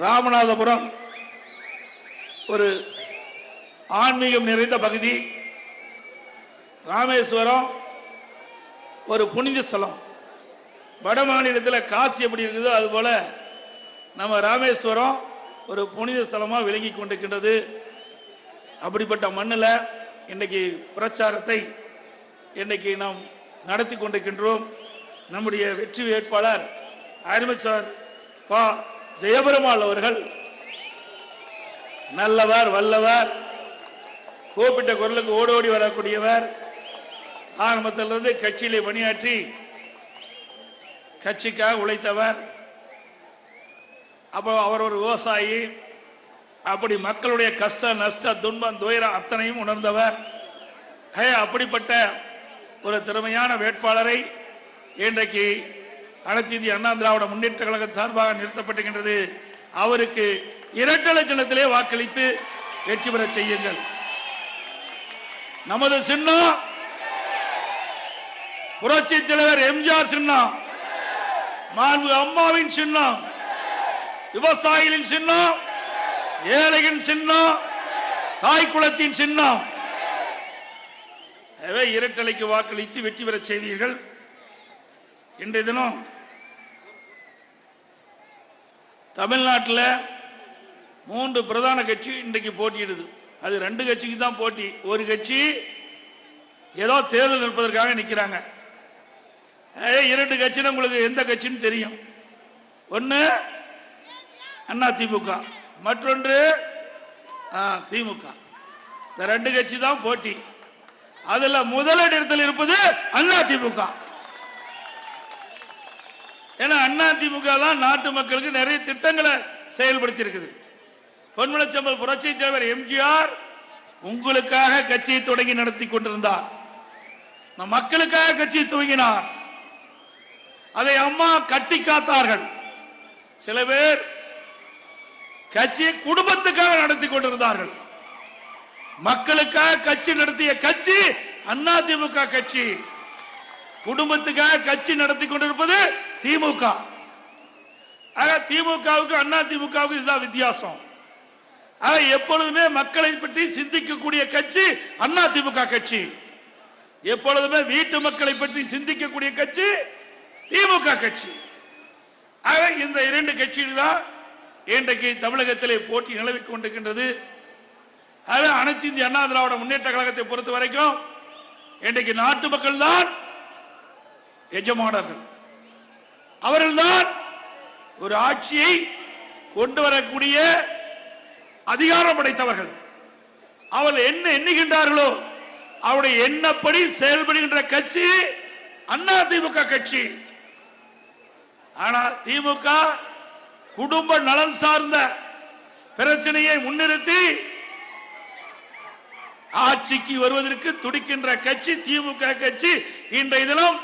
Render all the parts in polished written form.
ராமநாதபுரம் ஒரு ஆன்மீகம் நிறைந்த பகுதி. ராமேஸ்வரம் ஒரு புனித ஸ்தலம். வட மாநிலத்தில் காசி எப்படி இருக்குதோ அதுபோல நம்ம ராமேஸ்வரம் ஒரு புனித ஸ்தலமாக விளங்கி கொண்டிருக்கின்றது. அப்படிப்பட்ட மண்ணில் இன்னைக்கு பிரச்சாரத்தை இன்னைக்கு நாம் நடத்தி கொண்டிருக்கின்றோம். நம்முடைய வெற்றி வேட்பாளர் அருமைச்சார் பா ஜெயபெருமாள் அவர்கள் நல்லவர், வல்லவர், கூப்பிட்ட குரலுக்கு ஓடோடி வரக்கூடியவர். ஆரம்பத்திலிருந்து கட்சியிலே பணியாற்றி கட்சிக்காக உழைத்தவர். அப்போ அவர் ஒரு விவசாயி. அப்படி மக்களுடைய கஷ்ட நஷ்ட துன்பம் துயரம் அத்தனையும் உணர்ந்தவர். அப்படிப்பட்ட ஒரு திறமையான வேட்பாளரை இன்றைக்கு அனைத்து இந்திய அண்ணா திராவிட முன்னேற்ற கழக சார்பாக நிறுத்தப்பட்டிருக்கின்றது. அவருக்கு இரட்டை சின்னத்திலே வாக்களித்து வெற்றி பெற செய்யுங்கள். நமது சின்னம் புரட்சி தலைவர் எம்ஜிஆர் சின்னம், மாண்பு அம்மாவின் சின்னம், விவசாயிகளின் சின்னம், ஏழைகளின் சின்னம், தாய் குலத்தின் சின்னம். இரட்டலைக்கு வாக்களித்து வெற்றி பெற செய்தீர்கள். இன்றைய தினம் தமிழ்நாட்டில் 3 பிரதான கட்சி இன்றைக்கு போட்டியிடுது. அது 2 கட்சிக்கு தான் போட்டி. ஒரு கட்சி ஏதோ தேர்தல் நிற்பதற்காக நிற்கிறாங்க. 2 கட்சின்னு உங்களுக்கு எந்த கட்சின்னு தெரியும். ஒன்று அதிமுக, மற்றொன்று திமுக. இந்த 2 கட்சி தான் போட்டி. அதுல முதலிடத்தில் இருப்பது அதிமுக. ஏன்னா அதிமுக தான் நாட்டு மக்களுக்கு நிறைய திட்டங்களை செயல்படுத்தி இருக்குது. பொன்மனச்செம்மல் புரட்சி தலைவர் எம்ஜிஆர் உங்களுக்காக கட்சியை தொடங்கி நடத்தி கொண்டிருந்தார். மக்களுக்காக கட்சியை துவங்கினார். அதை அம்மா கட்டி காத்தார்கள். சில பேர் கட்சியை குடும்பத்துக்காக நடத்தி கொண்டிருந்தார்கள். மக்களுக்காக கட்சி நடத்திய கட்சி அதிமுக கட்சி. குடும்பத்துக்காக கட்சி நடத்தி கொண்டிருப்பது திமுக. திமுகவுக்கு அதிமுகவுக்கு இதுதான் வித்தியாசம். எப்பொழுதுமே மக்களை பற்றி சிந்திக்கக்கூடிய கட்சி அதிமுக கட்சி. எப்பொழுதுமே வீட்டு மக்களை பற்றி சிந்திக்கக்கூடிய கட்சி திமுக கட்சி. இந்த 2 கட்சிகள் தான் இன்றைக்கு தமிழகத்திலே போட்டி நிலவிக் கொண்டிருக்கின்றது. அனைத்து இந்திய அண்ணா திராவிட முன்னேற்ற கழகத்தை பொறுத்த வரைக்கும் இன்றைக்கு நாட்டு மக்கள் தான் எஜமானர்கள். அவர்கள்தான் ஒரு ஆட்சியை கொண்டு வரக்கூடிய அதிகாரம் படைத்தவர்கள். அவர்கள் என்ன எண்ணுகின்றார்களோ அவருடைய எண்ணப்படி செயல்படுகின்ற கட்சி அதிமுக கட்சி. ஆனா திமுக குடும்ப நலன் சார்ந்த பிரச்சனையை முன்னிறுத்தி ஆட்சிக்கு வருவதற்கு துடிக்கின்ற கட்சி திமுக கட்சி. இன்றைய தினம்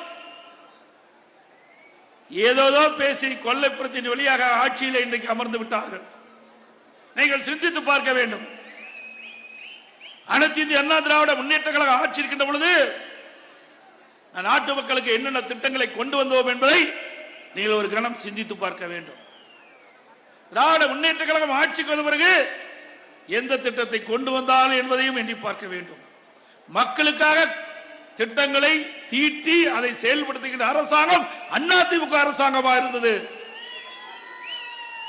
ஏதோ பேசி கொல்லைப்புறத்தின் வழியாக ஆட்சியில் இன்றைக்கு அமர்ந்து விட்டார்கள். நீங்கள் சிந்தித்து பார்க்க வேண்டும். அனைத்து இந்திய அண்ணா திராவிட முன்னேற்ற கழக ஆட்சி இருக்கின்ற பொழுது நாட்டு மக்களுக்கு என்னென்ன திட்டங்களை கொண்டு வந்தோம் என்பதை நீங்கள் ஒரு கணம் சிந்தித்து பார்க்க வேண்டும். திராவிட முன்னேற்ற கழகம் ஆட்சிக்கு வந்த பிறகு எந்த திட்டத்தை கொண்டு வந்தால் என்பதையும் எண்ணி பார்க்க வேண்டும். மக்களுக்காக திட்டங்களை தீட்டி அதை செயல்படுத்துகின்ற அரசாங்கம் அதிமுக அரசாங்கமாக இருந்தது.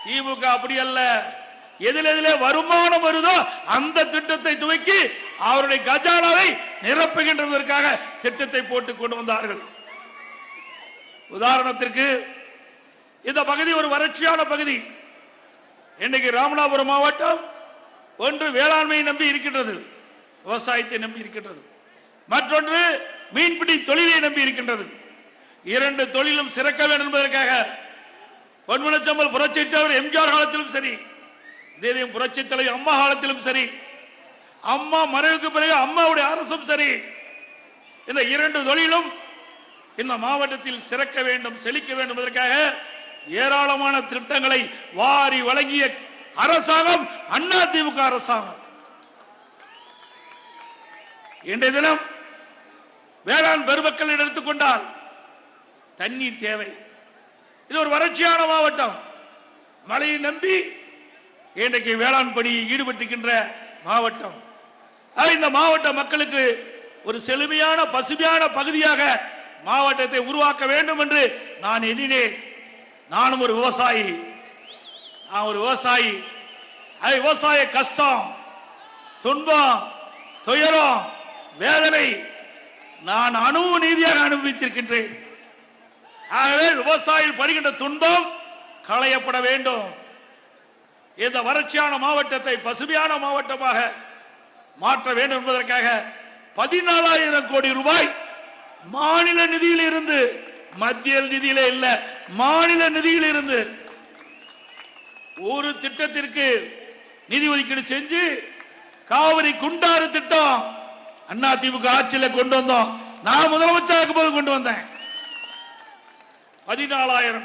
திமுக அப்படி அல்ல. எதிலே வருமானம் வருதோ அந்த திட்டத்தை துவக்கி அவருடைய கஜானாவை நிரப்புகின்றதற்காக திட்டத்தை போட்டு கொண்டு வந்தார்கள். உதாரணத்திற்கு இந்த பகுதி ஒரு வறட்சியான பகுதி. இன்னைக்கு ராமநாதபுரம் மாவட்டம் ஒன்று வேளாண்மையை நம்பி இருக்கின்றது, விவசாயத்தை நம்பி இருக்கின்றது. மற்றொன்று மீன்பிடி தொழிலை நம்பி இருக்கின்றது. 2 தொழிலும் சிறக்க வேண்டும் என்பதற்காக பொன்மனச்செம்மல் புரட்சி தலைவர் எம்ஜிஆர் காலத்திலும் சரி, இதே புரட்சி தலைவர் அம்மா காலத்திலும் சரி, அம்மா மறைவுக்கு பிறகு அம்மாவுடைய அரசும் சரி, இந்த 2 தொழிலும் இந்த மாவட்டத்தில் சிறக்க வேண்டும், செழிக்க வேண்டும் என்பதற்காக ஏராளமான திட்டங்களை வாரி வழங்கிய அரசாங்கம் அதிமுக அரசாங்கம். இன்றைய தினம் வேளாண் பெருமக்கள் எடுத்துக்கொண்டால் தண்ணீர் தேவை. இது ஒரு வறட்சியான மாவட்டம். மழையை நம்பி இன்றைக்கு வேளாண் பணியில் ஈடுபட்டிருக்கின்ற மாவட்டம். இந்த மாவட்ட மக்களுக்கு ஒரு செழுமையான பசுமையான பகுதியாக மாவட்டத்தை உருவாக்க வேண்டும் என்று நான் எண்ணினேன். நானும் ஒரு விவசாயி. விவசாய கஷ்டம், துன்பம், துயரம், வேதனை நான் அனுபவ நீதியாக அனுபவித்திருக்கின்றேன். ஆகவே விவசாயிகள் படுகின்ற துன்பம் களையப்பட வேண்டும். இந்த வறட்சியான மாவட்டத்தை பசுமையான மாவட்டமாக மாற்ற வேண்டும் என்பதற்காக 14,000 கோடி ரூபாய் மாநில நிதியில் இருந்து, மத்திய நிதியில இல்ல, மாநில நிதியில் இருந்து ஒரு திட்டத்திற்கு நிதி ஒதுக்கீடு செஞ்சு காவிரி குண்டாறு திட்டம் அதிமுக ஆட்சியில் கொண்டு வந்தோம். நான் முதலமைச்சராக போது கொண்டு வந்தேன். 14,000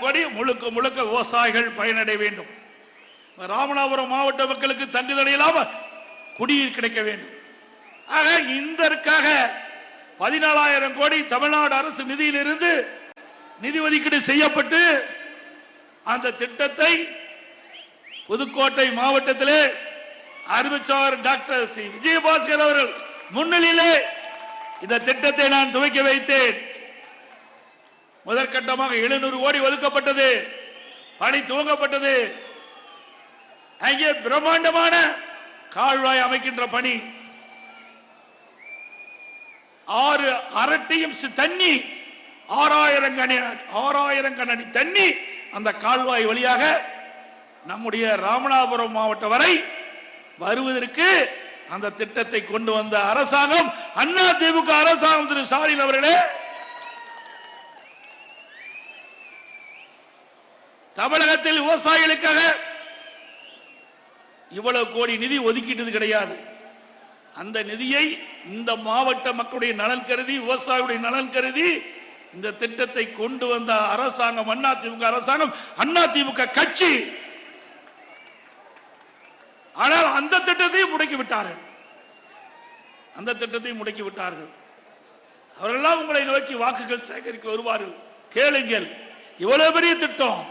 கோடி முழுக்க முழுக்க விவசாயிகள் பயனடைய வேண்டும். ராமநாதபுரம் மாவட்ட மக்களுக்கு தங்குதடை இல்லாமல் குடிநீர் கிடைக்க வேண்டும். ஆக இதற்காக 14,000 கோடி தமிழ்நாடு அரசு நிதியிலிருந்து நிதி ஒதுக்கீடு செய்யப்பட்டு அந்த திட்டத்தை புதுக்கோட்டை மாவட்டத்திலே அறிவிச்சார் டாக்டர் சி விஜயபாஸ்கர் அவர்கள் முன்னிலையிலே இந்த திட்டத்தை நான் துவக்கி வைத்தேன். முதற்கட்டமாக 700 கோடி ஒதுக்கப்பட்டது, பணி துவங்கப்பட்டது. அங்கே பிரம்மாண்டமான கால்வாய் அமைக்கின்ற பணி, 6 அரட்டியும் தண்ணி, 6,000 கனஅடி தண்ணி அந்த கால்வாய் வழியாக நம்முடைய ராமநாதபுரம் மாவட்டம் வரை வருவதற்கு அந்த திட்டத்தை கொண்டு வந்த அரசாங்கம் அதிமுக அரசாங்கம். திரு ஸ்டாலின் அவர்களே, தமிழகத்தில் விவசாயிகளுக்காக இவ்வளவு கோடி நிதி ஒதுக்கிட்டது கிடையாது. அந்த நிதியை இந்த மாவட்ட மக்களுடைய நலன் கருதி, விவசாயிகளுடைய நலன் கருதி இந்த திட்டத்தை கொண்டு வந்த அரசாங்கம் அதிமுக அரசாங்கம், அதிமுக கட்சி. ஆனால் அந்த திட்டத்தையும் முடக்கி விட்டார்கள். அவர்களெல்லாம் உங்களை நோக்கி வாக்குகள் சேகரிக்க வருவார்கள். கேளுங்கள், இவ்வளவு பெரிய திட்டம்,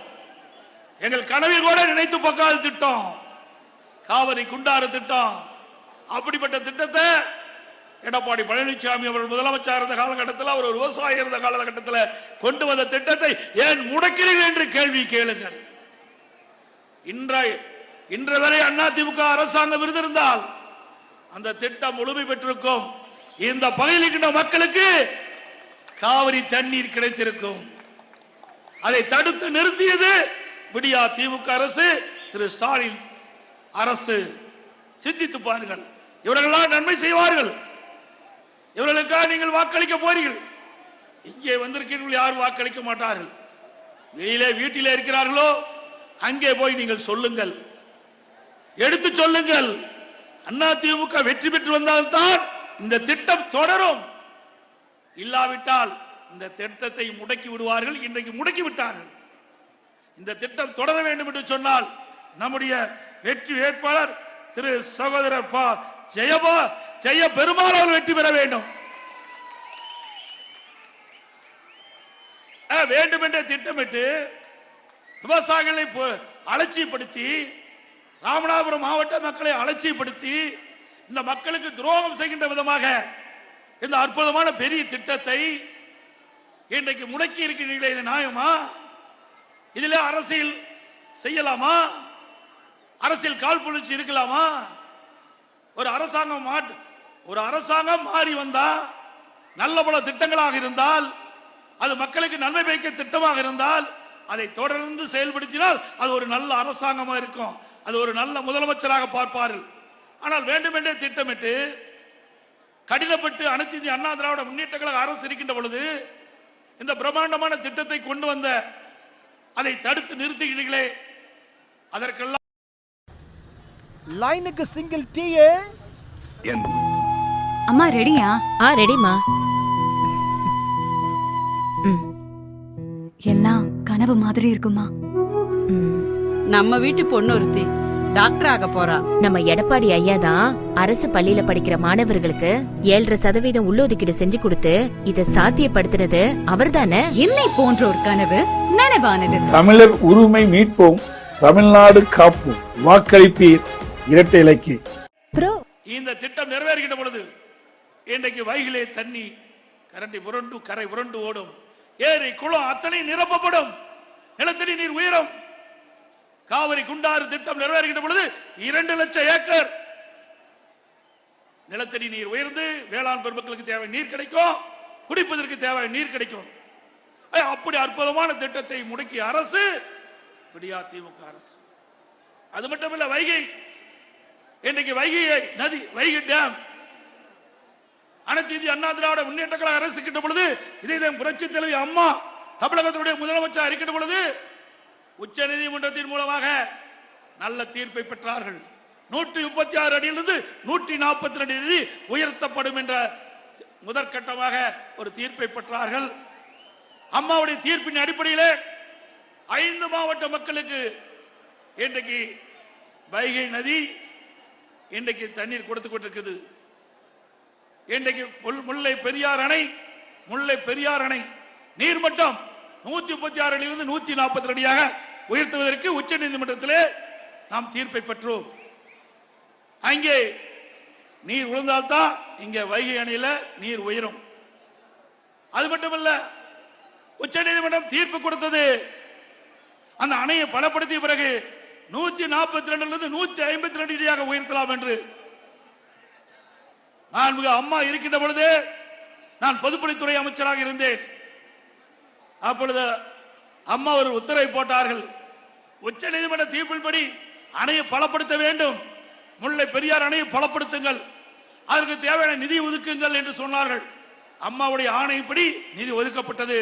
எங்கள் கனவில் கூட நினைத்து பார்க்காத திட்டம், காவிரி குண்டாறு திட்டம். அப்படிப்பட்ட திட்டத்தை எடப்பாடி பழனிசாமி அவர்கள் முதலமைச்சர் இருந்த காலகட்டத்தில், அவர் ஒரு விவசாயி இருந்த காலகட்டத்தில் கொண்டு வந்த திட்டத்தை ஏன் முடக்கிறீர்கள் என்று கேள்வி கேளுங்கள். இன்று வரை அதிமுக அரசாங்கம் இருந்திருந்தால் அந்த திட்டம் முழுமை பெற்றிருக்கும். இந்த பகுதியில் இருக்கின்ற மக்களுக்கு காவிரி தண்ணீர் கிடைத்திருக்கும். அதை தடுத்து நிறுத்தியது விடியா திமுக அரசு, திரு ஸ்டாலின் அரசு. சிந்தித்து பாருங்கள். இவர்களெல்லாம் நன்மை செய்வார்கள். இவர்களுக்காக நீங்கள் வாக்களிக்க போறீர்கள். இங்கே வந்திருக்கிறீர்கள், யாரும் வாக்களிக்க மாட்டார்கள். வெளியிலே வீட்டிலே இருக்கிறார்களோ அங்கே போய் நீங்கள் சொல்லுங்கள், எடுத்து சொல்லுங்கள். அதிமுக வெற்றி பெற்று வந்தால்தான் இந்த திட்டம் தொடரும். இல்லாவிட்டால் இந்த திட்டத்தை முடக்கி விடுவார்கள். இன்றைக்கு முடக்கி விட்டார்கள். இந்த திட்டம் தொடர வேண்டும் என்று சொன்னால் நம்முடைய வெற்றி வேட்பாளர் திரு சகோதரர் ஜெய பெருமாள் அவர்கள் வெற்றி பெற வேண்டும். வேண்டும் என்ற திட்டமிட்டு விவசாயிகளை அலட்சியப்படுத்தி, ராமநாதபுரம் மாவட்ட மக்களை அலட்சியப்படுத்தி, இந்த மக்களுக்கு துரோகம் செய்கின்ற விதமாக இந்த அற்புதமான பெரிய திட்டத்தை இன்றைக்கு முடக்கி இருக்கிறீர்களே, இது நியாயமா? இதில் அரசியல் செய்யலாமா? அரசியல் காழ்ப்புணர்ச்சி இருக்கலாமா? ஒரு அரசாங்கம் மாறி வந்தா, நல்ல பல திட்டங்களாக இருந்தால், அது மக்களுக்கு நன்மை பயக்க திட்டமாக இருந்தால், அதை தொடர்ந்து செயல்படுத்தினால் அது ஒரு நல்ல அரசாங்கமாக இருக்கும். அது ஒரு நல்ல முதலமைச்சராக பார்ப்பார்கள். ஆனால் வேண்டுமென்றே திட்டமிட்டு கடினப்பட்டு அனைத்து இந்திய அண்ணா திராவிட முன்னேற்ற கழக அரசு இருக்கின்ற பொழுது இந்த பிரம்மாண்டமான திட்டத்தை கொண்டு வந்த அதை தடுத்து நிறுத்துகிறீர்களே, அதற்கெல்லாம் லைனுக்கு சிங்கிள் டீயே. அம்மா ரெடியா? ரெடிமா. எல்லாம் கனவு மாதிரி இருக்குமா? நம்ம வீட்டு பொண்ணு ஒருத்தி டாக்டர் ஆக போறா. நம்ம எடப்பாடி ஐயா தான் அரசு பள்ளியில படிக்கிற மாணவர்களுக்கு 7.5% உள்ளொதுக்கீடு செஞ்சு கொடுத்து இத சாத்தியப்படுத்துறது அவர்தானே. என்னை போன்றோர் கனவு நனவானது. தமிழர் உரிமை மீட்போம், தமிழ்நாடு காப்போம், வாக்களிப்பீர் இரட்டை இலக்கு. இந்த திட்டம் நிறைவேறுகின்ற பொழுது இன்றைக்கு வைகிலே தண்ணி கரண்டி புரண்டு கரை புரண்டு ஓடும், ஏரி குளம் அத்தனை நிரப்பப்படும், நிலத்தடி நீர் உயரும். காவிரி குண்டாறு திட்டம் நிறைவேறுகின்ற பொழுது 2 லட்சம் ஏக்கர் நிலத்தடி நீர் உயர்ந்து வேளாண் பெருமக்களுக்கு தேவை நீர் கிடைக்கும், குடிப்பதற்கு தேவை நீர் கிடைக்கும். அப்படி அற்புதமான திட்டத்தை முடக்கிய அரசு விடியா திமுக அரசு. அது மட்டுமல்ல, வைகை இன்றைக்கு வைகை நதி, வைகை டேம் அனைத்து இந்திய அண்ணா திராவிட முன்னேற்ற கழக அரசு இருக்கின்ற பொழுது, இதே புரட்சி தலைவி அம்மா தமிழகத்துடைய முதலமைச்சர் இருக்கின்ற பொழுது உச்ச நீதிமன்றத்தின் மூலமாக நல்ல தீர்ப்பை பெற்றார்கள். 136 அடியிலிருந்து 142 அடி உயர்த்தப்படும் என்ற முதற்கட்டமாக ஒரு தீர்ப்பை பெற்றார்கள். அம்மாவுடைய தீர்ப்பின் அடிப்படையில் 5 மாவட்ட மக்களுக்கு இன்றைக்கு வைகை நதி இன்றைக்கு தண்ணீர் கொடுத்து கொண்டிருக்கிறது. இன்றைக்கு முல்லை பெரியார் அணை நீர்மட்டம் 136 அடியிலிருந்து 142 அடியாக உயர்த்துவதற்கு உச்ச நீதிமன்றத்திலே நாம் தீர்ப்பை பெற்றோம். அங்கே நீர் விழுந்தால்தான் இங்கே வைகை அணையில் நீர் உயரும். அது மட்டுமல்ல, உச்ச நீதிமன்றம் தீர்ப்பு கொடுத்தது அந்த அணையை பலப்படுத்திய பிறகு 142 152 அடியாக உயர்த்தலாம் என்று. நான் அம்மா இருக்கின்ற பொழுது நான் பொதுப்பணித்துறை அமைச்சராக இருந்தேன். அப்பொழுது அம்மா ஒரு உத்தரவை போட்டார்கள், உச்ச நீதிமன்ற தீர்ப்பின்படி அணையை பலப்படுத்த வேண்டும், முல்லை பெரியார் அணையை பலப்படுத்துங்கள், அதற்கு தேவையான நிதி ஒதுக்குங்கள் என்று சொன்னார்கள். அம்மாவுடைய ஆணைப்படி நிதி ஒதுக்கப்பட்டது,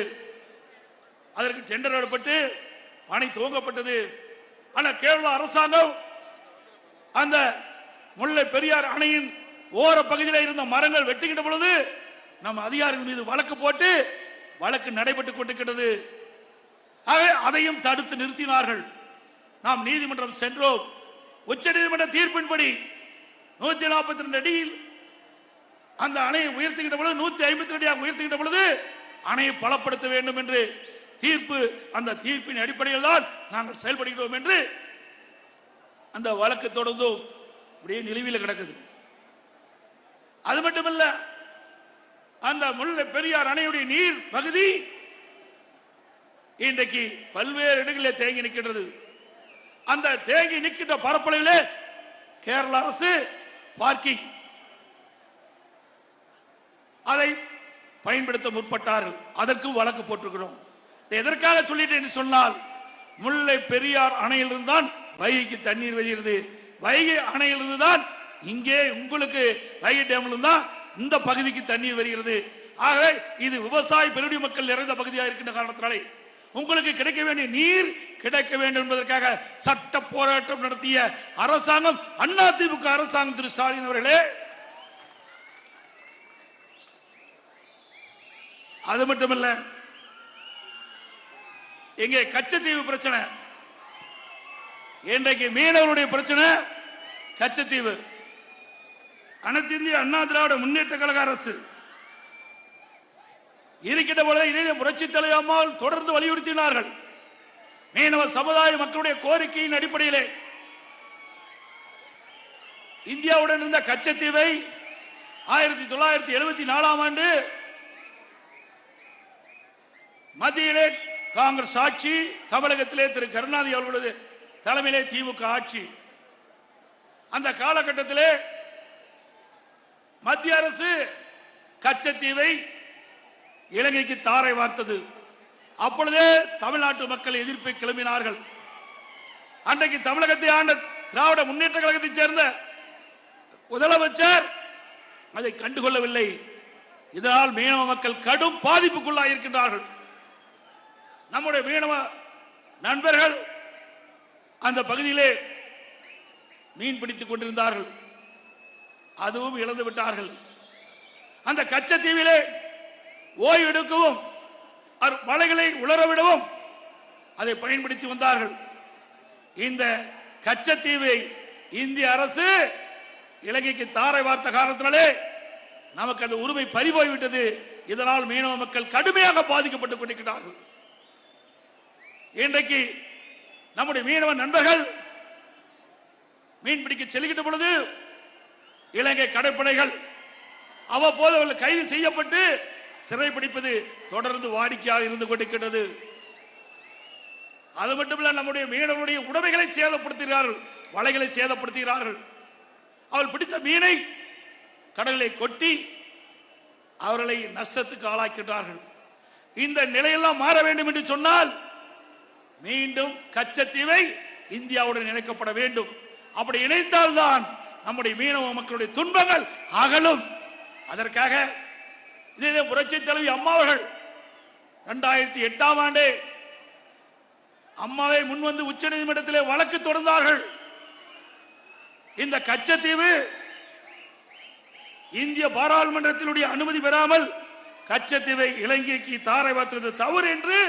அதற்கு டெண்டர் விடப்பட்டு பணி துவங்கப்பட்டது. ஆனால் கேரள அரசாங்கம் அந்த முல்லை பெரியார் அணையின் ஓர பகுதியில் இருந்த மரங்கள் வெட்டுகின்ற பொழுது நம்ம அதிகாரிகள் மீது வழக்கு போட்டு வழக்கு நடைபெற்றுக் கொண்டிருக்கிறது. அதையும் தடுத்து நிறுத்தினார்கள். நாம் நீதிமன்றம் சென்றோம். உச்ச நீதிமன்ற தீர்ப்பின்படி 142 அடியில் அந்த அணையை உயர்த்துகின்ற பொழுது 152 அடியாக உயர்த்துகின்ற பொழுது அணையை பலப்படுத்த வேண்டும் என்று தீர்ப்பு, அந்த தீர்ப்பின் அடிப்படையில் தான் நாங்கள் செயல்படுகிறோம் என்று அந்த வழக்கு தொடர்ந்தும் அப்படியே நிலுவையில் கிடக்குது. அது மட்டுமல்ல, அந்த முல்லை பெரியார் அணையுடைய நீர் பகுதி இன்றைக்கு பல்வேறு இடங்களில் தேங்கி நிற்கின்றது. அந்த தேங்கி நிற்கின்ற பரப்பளவில் கேரள அரசு பார்க்கிங் அதை பயன்படுத்த முற்பட்டார்கள். அதற்கும் வழக்கு போட்டிருக்கிறோம். எதற்காக சொல்லிட்டு என்று சொன்னால், முல்லை பெரியார் அணையிலிருந்து தான் வைகைக்கு தண்ணீர் வருகிறது. வைகை அணையிலிருந்து தான் இங்கே உங்களுக்கு வைகை டேம்ல தான் இந்த பகுதிக்கு தண்ணீர் வருகிறது. ஆகவே இது விவசாய பெருடி மக்கள் நிறைந்த பகுதியாக இருக்கின்ற காரணத்தினாலே உங்களுக்கு கிடைக்க வேண்டிய நீர் கிடைக்க வேண்டும் என்பதற்காக சட்ட போராட்டம் நடத்திய அரசாங்கம் அதிமுக அரசாங்கம். திரு ஸ்டாலின் அவர்களே, அது மட்டுமல்ல, எங்கே கச்சத்தீவு பிரச்சனை, இன்றைக்கு மீனவருடைய பிரச்சனை கச்சத்தீவு. அனைத்து இந்திய அண்ணா திராவிட முன்னேற்ற கழக அரசு இருக்கின்ற பொழுது இதே புரட்சி தலைவர் அம்மாள் தொடர்ந்து வலியுறுத்தினார்கள். மீனவ சமுதாய மக்களுடைய கோரிக்கையின் அடிப்படையிலே இந்தியாவுடன் இருந்த கச்சத்தீவை 1974 ஆண்டு மத்தியிலே காங்கிரஸ் ஆட்சி, தமிழகத்திலே திரு கருணாநிதி அவர்களது தலைமையிலே திமுக ஆட்சி. அந்த காலகட்டத்திலே மத்திய அரசு கச்சத்தீவை இலங்கைக்கு தாரை வார்த்தது. அப்பொழுதே தமிழ்நாட்டு மக்கள் எதிர்ப்பை கிளம்பினார்கள். அன்றைக்கு தமிழகத்தை ஆண்ட திராவிட முன்னேற்ற கழகத்தைச் சேர்ந்த முதலமைச்சர் அதை கண்டுகொள்ளவில்லை. இதனால் மீனவ மக்கள் கடும் பாதிப்புக்குள்ளாயிருக்கின்றார்கள். நம்முடைய மீனவ நண்பர்கள் அந்த பகுதியிலே மீன் பிடித்துக் கொண்டிருந்தார்கள். அதுவும் இழந்து விட்டார்கள். அந்த கச்சத்தீவிலே ஓய்வெடுக்கவும் மலைகளை உலரவிடவும் அதை பயன்படுத்தி வந்தார்கள். இந்த கச்சத்தீவை இந்திய அரசு இலங்கைக்கு தாரை வார்த்த காரணத்தினாலே நமக்கு அந்த உரிமை பறிபோய்விட்டது. இதனால் மீனவ மக்கள் கடுமையாக பாதிக்கப்பட்டுக் கொண்டிருக்கிறார்கள். இன்றைக்கு நம்முடைய மீனவ நண்பர்கள் மீன்பிடிக்க செல்கின்ற பொழுது இலங்கை கடற்படைகள் அவ்வப்போது அவர்கள் கைது செய்யப்பட்டு சிறைப்பிடிப்பது தொடர்ந்து வாடிக்கையாக இருந்து கொண்டிருக்கிறது. அது மட்டுமல்ல, நம்முடைய மீனவர்களுடைய உடைமைகளை சேதப்படுத்துகிறார்கள், வலைகளை சேதப்படுத்துகிறார்கள். அவர்கள் பிடித்த மீனை கடலை கொட்டி அவர்களை நஷ்டத்துக்கு ஆளாக்கின்றார்கள். இந்த நிலையெல்லாம் மாற வேண்டும் என்று சொன்னால் மீண்டும் கச்சத்தீவை இந்தியாவுடன் இணைக்கப்பட வேண்டும். அப்படி இணைத்தால்தான் நம்முடைய மீனவ மக்களுடைய துன்பங்கள் அகலும். அதற்காக இதே புரட்சி தலைவி அம்மா அவர்கள் 2008ஆம் ஆண்டே அம்மாவை முன்வந்து உச்ச நீதிமன்றத்திலே வழக்கு தொடர்ந்தார்கள். இந்த கச்சத்தீவு இந்திய பாராளுமன்றத்தினுடைய அனுமதி பெறாமல் கச்சத்தீவை இலங்கைக்கு தாரை வார்த்தது தவறு என்று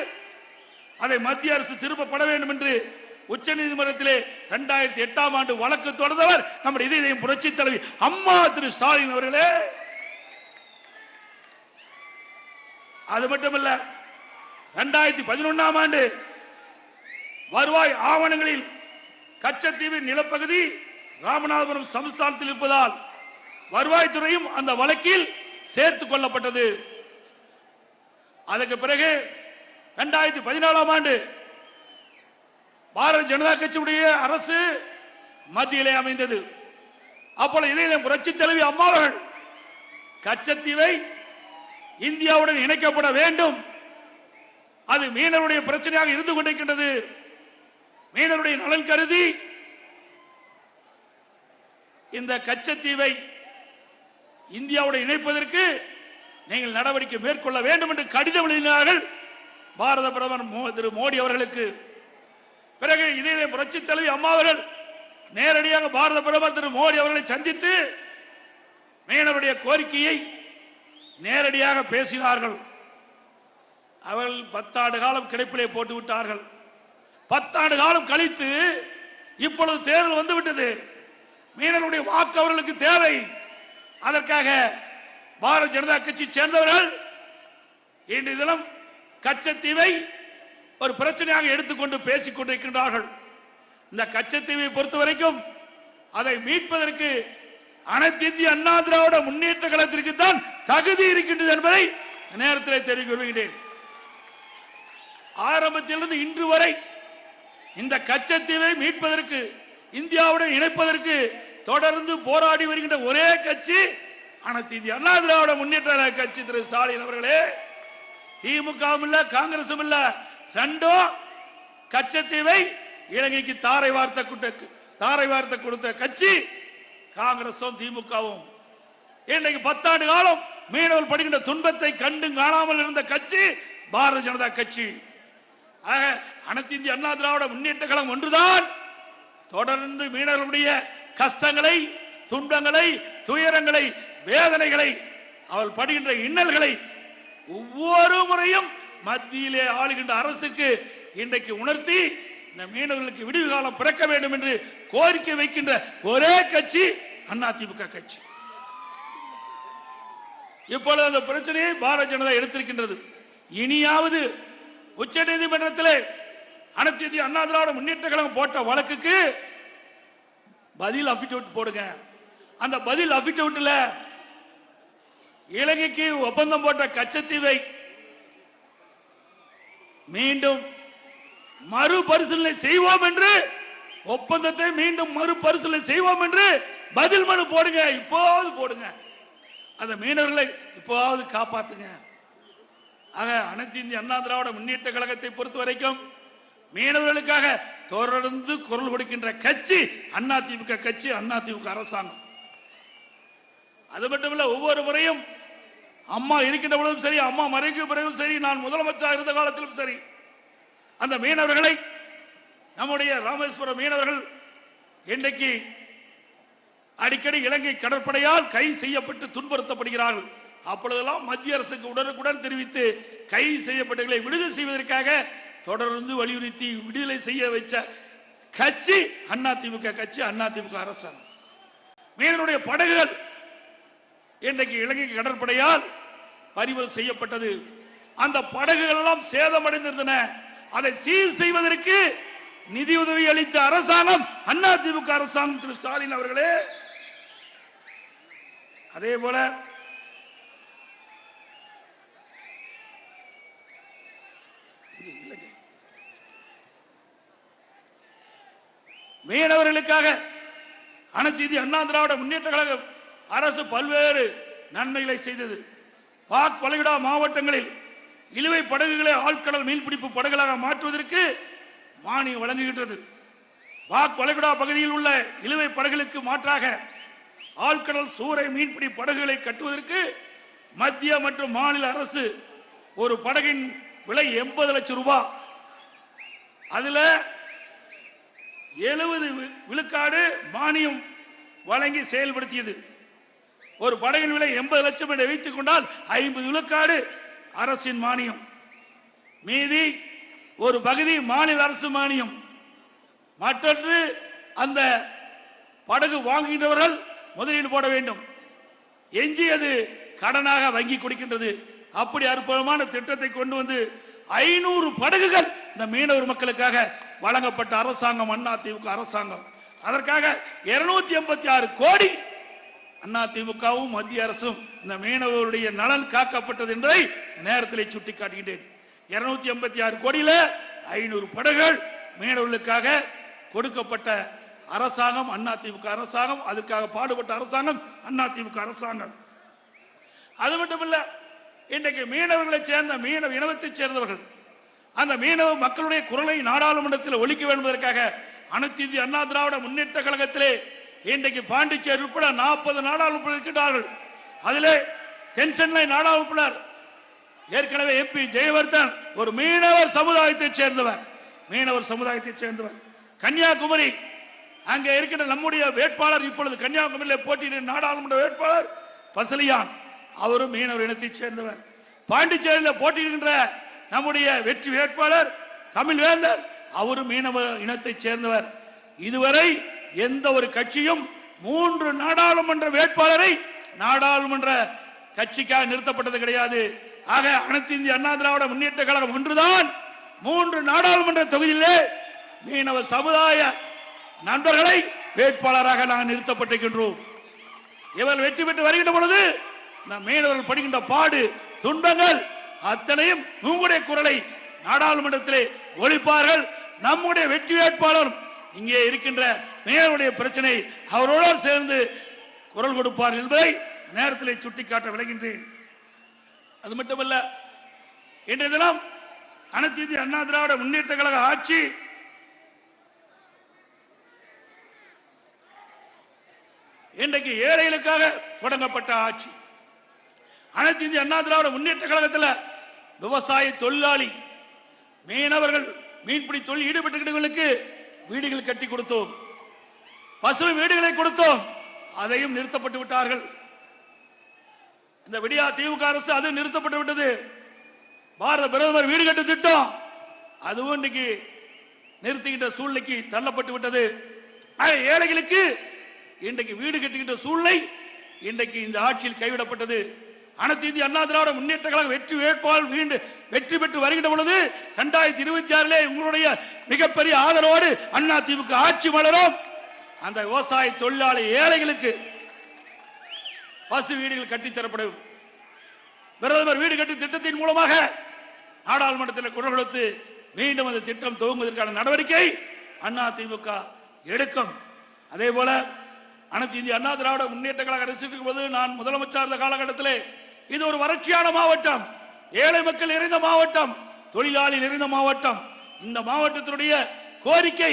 அதை மத்திய அரசு திருப்பப்பட வேண்டும் என்று உச்ச நீதிமன்றத்திலே 2008ஆம் ஆண்டு வழக்கு தொடர்ந்தவர் நம்முடைய இதயம் புரட்சி தலைவி அம்மா திரு ஸ்டாலின் அவர்களே. அது மட்டுமல்ல, 2011ஆம் ஆண்டு வருவாய் ஆவணங்களில் கச்சத்தீவின் நிலப்பகுதி ராமநாதபுரம் சமஸ்தானத்தில் இருப்பதால் வருவாய்த்துறையும் அந்த வழக்கில் சேர்த்துக் கொள்ளப்பட்டது. அதற்கு பிறகு 2014ஆம் ஆண்டு பாரதிய ஜனதா கட்சியுடைய அரசு மத்தியிலே அமைந்தது. அப்பொழுது இதே புரட்சி தலைவி அம்மா அவர்கள் கச்சத்தீவை இந்தியாவுடன் இணைக்கப்பட வேண்டும், அது மீனவருடைய பிரச்சனையாக இருந்து கொண்டிருக்கின்றது, மீனவருடைய நலன் கருதி இந்த கச்சத்தீவை இந்தியாவுடன் இணைப்பதற்கு நீங்கள் நடவடிக்கை மேற்கொள்ள வேண்டும் என்று கடிதம் எழுதினார்கள் பாரத பிரதமர் திரு மோடி அவர்களுக்கு. பிறகு இதே புரட்சி தலைவி அம்மா அவர்கள் நேரடியாக பாரத பிரதமர் திரு மோடி அவர்களை சந்தித்து மீனவருடைய கோரிக்கையை நேரடியாக பேசினார்கள். அவர்கள் 10 ஆண்டு காலம் கிடைப்பிலே போட்டு விட்டார்கள். 10 ஆண்டு காலம் கழித்து இப்பொழுது தேர்தல் வந்துவிட்டது. மீனவருடைய வாக்கு அவர்களுக்கு தேவை. அதற்காக பாரதிய ஜனதா கட்சி சேர்ந்தவர்கள் இன்றைய தினம் கச்சத்தீவை ஒரு பிரச்சனையாக எடுத்துக்கொண்டு பேசிக் கொண்டிருக்கின்றார்கள். இந்த கச்சத்தீவை பொறுத்தவரைக்கும் அதை மீட்பதற்கு அனைத்து இந்திய அண்ணா திராவிட முன்னேற்ற கழகத்திற்கு தான் தகுதி இருக்கின்றது என்பதை நேரத்தில் தெரிவிக்க விரும்புகிறேன். ஆரம்பத்திலிருந்து இன்று வரை இந்த கச்சத்தீவை மீட்பதற்கு இந்தியாவுடன் இணைப்பதற்கு தொடர்ந்து போராடி வருகின்ற ஒரே கட்சி அனைத்து இந்திய அண்ணா திராவிட முன்னேற்ற கட்சி. திரு ஸ்டாலின் அவர்களே, திமுகவும் இல்ல காங்கிரசும் இல்ல, ரெண்டும் கச்சத்தீவை இலங்கைக்கு தாரை வார்த்த கொடுத்த கட்சி காங்கிரசும் திமுகவும். இன்றைக்கு 10 ஆண்டு காலம் மீனவர்கள் படுகின்ற துன்பத்தை கண்டு காணாமல் இருந்த கட்சி பாரதிய ஜனதா கட்சி. ஆக அனைத்து இந்திய அண்ணா திராவிட முன்னேற்ற கழகம் ஒன்றுதான் தொடர்ந்து மீனவர்களுடைய கஷ்டங்களை, துன்பங்களை, துயரங்களை, வேதனைகளை, அவள் படுகின்ற இன்னல்களை ஒவ்வொரு முறையும் மத்தியிலே ஆளுகின்ற அரசுக்கு இன்றைக்கு உணர்த்தி இந்த மீனவர்களுக்கு விடுவு காலம் பிறக்க வேண்டும் என்று கோரிக்கை வைக்கின்ற ஒரே கட்சி அதிமுக கட்சி. இப்பொழுது அந்த பிரச்சனையை பாரதிய ஜனதா எடுத்திருக்கின்றது. இனியாவது உச்ச நீதிமன்றத்தில் அனைத்து இந்திய அண்ணா திராவிட முன்னேற்ற கழகம் போட்ட வழக்குக்கு பதில் அபிடவிட் போடுங்க. அந்த பதில் அபிடவிட்ல இலங்கைக்கு ஒப்பந்தம் போட்ட கச்சத்தீவை மீண்டும் மறுபரிசீலனை செய்வோம் என்று, ஒப்பந்தத்தை மீண்டும் மறுபரிசீலனை செய்வோம் என்று பதில் மனு போடுங்க. இப்போது போடுங்க. அந்த மீனவர்களை இப்போது காப்பாத்துங்க. ஆக அனைத்து இந்திய அண்ணா திராவிட முன்னேற்ற கழகத்தை பொறுத்த வரைக்கும் மீனவர்களுக்காக தொடர்ந்து குரல் கொடுக்கின்ற கட்சி அதிமுக கட்சி, அதிமுக அரசாங்கம். அது மட்டுமல்ல, ஒவ்வொரு முறையும் அம்மா இருக்கின்ற பொழுதும் சரி, அம்மா மறைக்கு பிறகும் சரி, நான் முதலமைச்சராக இருந்த காலத்திலும் சரி, அந்த மீனவர்களை, நம்முடைய ராமேஸ்வரம் மீனவர்கள் இன்றைக்கு அடிக்கடி இலங்கை கடற்படையால் கைது செய்யப்பட்டு துன்புறுத்தப்படுகிறார்கள். அப்பொழுதெல்லாம் மத்திய அரசுக்கு உடனுக்குடன் தெரிவித்து கைது செய்யப்பட்டவர்களை விடுதலை செய்வதற்காக தொடர்ந்து வலியுறுத்தி விடுதலை செய்ய வைச்ச கட்சி அதிமுக கட்சி, அதிமுக அரசாங்கம். மீனவருடைய படகுகள் இன்றைக்கு இலங்கை கடற்படையால் பறிமுதல் செய்யப்பட்டது. அந்த படகுகள் எல்லாம் சேதமடைந்திருந்தன. அதை சீர் செய்வதற்கு நிதியுதவி அளித்த அரசாங்கம் அதிமுக அரசாங்கம். திரு ஸ்டாலின் அவர்களே, அதே போல மீனவர்களுக்காக அனைத்து இந்திய அண்ணா திராவிட முன்னேற்ற கழக அரசு பல்வேறு நன்மைகளை செய்தது. பாக் வளைகுடா மாவட்டங்களில் இழுவை படகுகளை ஆழ்கடல் மீன்பிடிப்பு படகுகளாக மாற்றுவதற்கு மானியம் வழங்குகின்றது. பாக் வளைகுடா பகுதியில் உள்ள இழுவை படகுகளுக்கு மாற்றாக ஆழ்கடல் சூறை மீன்பிடி படகுகளை கட்டுவதற்கு மத்திய மற்றும் மாநில அரசு ஒரு படகின் விலை 80 லட்சம் ரூபாய், அதுல 70 விழுக்காடு மானியம் வழங்கி செயல்படுத்தியது. ஒரு படகின் விலை 80 லட்சம் என்று வைத்துக் கொண்டால் 50 விழுக்காடு அரசின் மானியம், மீதி ஒரு பகுதி மாநில அரசு மானியம். மற்றொன்று, அந்த படகு வாங்குகின்றவர்கள் முதலீடு போட வேண்டும், எஞ்சியது கடனாக வங்கி கொடுக்கின்றது. அப்படி அற்புதமான திட்டத்தை கொண்டு வந்து 500 படகுகள் இந்த மீனவர் மக்களுக்காக வழங்கப்பட்ட அரசாங்கம் அதிமுக அரசாங்கம். அதற்காக 286 கோடி அதிமுகவும் மத்திய அரசும் இந்த மீனவருடைய நலன் காக்கப்பட்டது என்பதை நேரத்தில் சுட்டிக்காட்டுகின்றேன். 286 கோடியில 500 படகுகள் மீனவர்களுக்காக கொடுக்கப்பட்ட அரசாங்கம் அதிமுக அரசாங்கம். அதற்காக பாடுபட்ட அரசாங்கம் அதிமுக அரசாங்கம். அது மட்டுமல்ல, இன்றைக்கு மீனவர்களை சேர்ந்த மீனவ இனத்தைச் சேர்ந்தவர்கள் அந்த மீனவ மக்களுடைய குரலை நாடாளுமன்றத்தில் ஒலிக்க வேண்டும் என்பதற்காக அனைத்து இந்திய அண்ணா திராவிட முன்னேற்ற கழகத்திலே இன்றைக்கு பாண்டிச்சேரி உட்பட 40 நாடாளுமன்ற இருக்கின்றார்கள். அதிலே தென்சென்னை நாடாளுமன்ற உறுப்பினர் ஏற்கனவே எம்பி ஜெயவர்தன் ஒரு மீனவர் சமுதாயத்தைச் சேர்ந்தவர். கன்னியாகுமரி அங்கே இருக்கின்ற நம்முடைய வேட்பாளர், இப்பொழுது கன்னியாகுமரியில் போட்டியிடும் நாடாளுமன்ற வேட்பாளர் பசலியான், அவரும் மீனவர் இனத்தைச் சேர்ந்தவர். பாண்டிச்சேரியில் போட்டியிடுகின்ற நம்முடைய வெற்றி வேட்பாளர் தமிழ்வேந்தர், அவரும் மீனவர் இனத்தைச் சேர்ந்தவர். இதுவரை எந்த ஒரு கட்சியும் 3 நாடாளுமன்ற வேட்பாளரை நாடாளுமன்ற கட்சிக்காக நிறுத்தப்பட்டது கிடையாது. ஆக அனைத்து இந்திய அண்ணா திராவிட முன்னேற்ற கழகம் ஒன்றுதான் 3 நாடாளுமன்ற தொகுதியிலே மீனவ சமுதாய நண்பர்களை வேட்பாளராக நாங்கள் நிறுத்தப்பட்டிருக்கின்றோம். இவர் வெற்றி பெற்று வருகின்ற பொழுது மீனவர்கள் படுகின்ற பாடு துன்பங்கள் அத்தனையும் உங்களுடைய குரலை நாடாளுமன்றத்திலே ஒலிப்பார்கள். நம்முடைய வெற்றி வேட்பாளர் இங்கே இருக்கின்ற மீனவருடைய பிரச்சனை அவரோடு சேர்ந்து குரல் கொடுப்பார் என்பதை நேரத்தில் சுட்டிக்காட்ட விளைகின்றேன். அது மட்டுமல்ல, இன்றைய தினம் அனைத்து இந்திய அண்ணா திராவிட முன்னேற்ற கழக ஆட்சி இன்றைக்கு ஏழைகளுக்காக தொடங்கப்பட்ட ஆட்சி. அனைத்து இந்திய அண்ணா திராவிட முன்னேற்ற கழகத்தில் விவசாய தொழிலாளி மீனவர்கள் மீன்பிடி தொழில் ஈடுபட்டுள்ளவர்களுக்கு வீடுகள் கட்டி கொடுத்தோம், பசுமை வீடுகளை கொடுத்தோம், அதையும் நிறுத்தப்பட்டு விட்டார்கள். இந்த விடியா திமுக அரசு அது நிறுத்தப்பட்டு விட்டது. பாரத பிரதமர் வீடு கட்டு திட்டம் அதுவும் இன்றைக்கு நிறுத்துகின்ற சூழ்நிலைக்கு தள்ளப்பட்டு விட்டது. ஏழைகளுக்கு இன்றைக்கு வீடு கட்டுகின்ற சூழ்நிலை இன்றைக்கு இந்த ஆட்சியில் கைவிடப்பட்டது. அனைத்து இந்திய அண்ணா திராவிட முன்னேற்ற கழக வெற்றி வேட்பாளர் வெற்றி பெற்று வருகின்ற பொழுது 2026 உங்களுடைய மிகப்பெரிய ஆதரவோடு அண்ணா திமுக ஆட்சி மலரும். அந்த விவசாய தொழிலாளி ஏழைகளுக்கு பசு வீடுகள் கட்டித்தரப்படும். பிரதமர் வீடு கட்டி திட்டத்தின் மூலமாக நாடாளுமன்றத்தில் குரல் கொடுத்து மீண்டும் அந்த திட்டம் துவங்குவதற்கான நடவடிக்கை அண்ணா திமுக எடுக்கும். அதே போல அனைத்து இந்திய அண்ணா திராவிட முன்னேற்ற கழக அரசு இருக்கும் போது நான் முதலமைச்சர் இருந்த காலகட்டத்தில் இது ஒரு வறட்சியான மாவட்டம், ஏழை மக்கள் நிறைந்த மாவட்டம், தொழிலாளி நிறைந்த மாவட்டம். இந்த மாவட்டத்தினுடைய கோரிக்கை,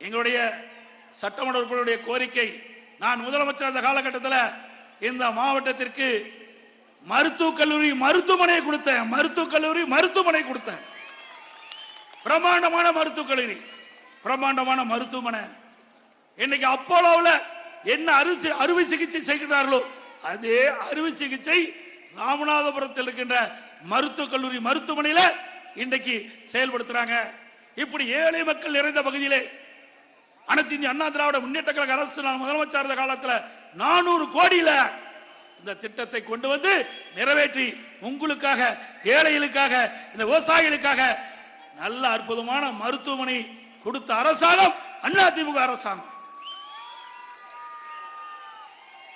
எங்களுடைய சட்டமன்ற உறுப்பினருடைய கோரிக்கை, நான் முதலமைச்சர் இருந்த காலகட்டத்தில் இந்த மாவட்டத்திற்கு மருத்துவக் கல்லூரி மருத்துவமனை கொடுத்தேன். பிரம்மாண்டமான மருத்துவக் கல்லூரி, பிரம்மாண்டமான மருத்துவமனை. இன்னைக்கு அப்போலோவில் என்ன அறுவை சிகிச்சை செய்கிறார்களோ அதே அறுவை சிகிச்சை ராமநாதபுரத்தில் இருக்கின்ற மருத்துவக் கல்லூரி மருத்துவமனையில் இன்றைக்கு செயல்படுத்துறாங்க. இப்படி ஏழை மக்கள் நிறைந்த பகுதியிலே அனைத்து இந்திய அண்ணா திராவிட முன்னேற்ற கழக அரசு நான் முதலமைச்சர் இருந்த காலத்தில் 400 கோடியில இந்த திட்டத்தை கொண்டு வந்து நிறைவேற்றி உங்களுக்காக, ஏழைகளுக்காக, இந்த விவசாயிகளுக்காக நல்ல அற்புதமான மருத்துவமனை கொடுத்த அரசாங்கம் அதிமுக அரசாங்கம்.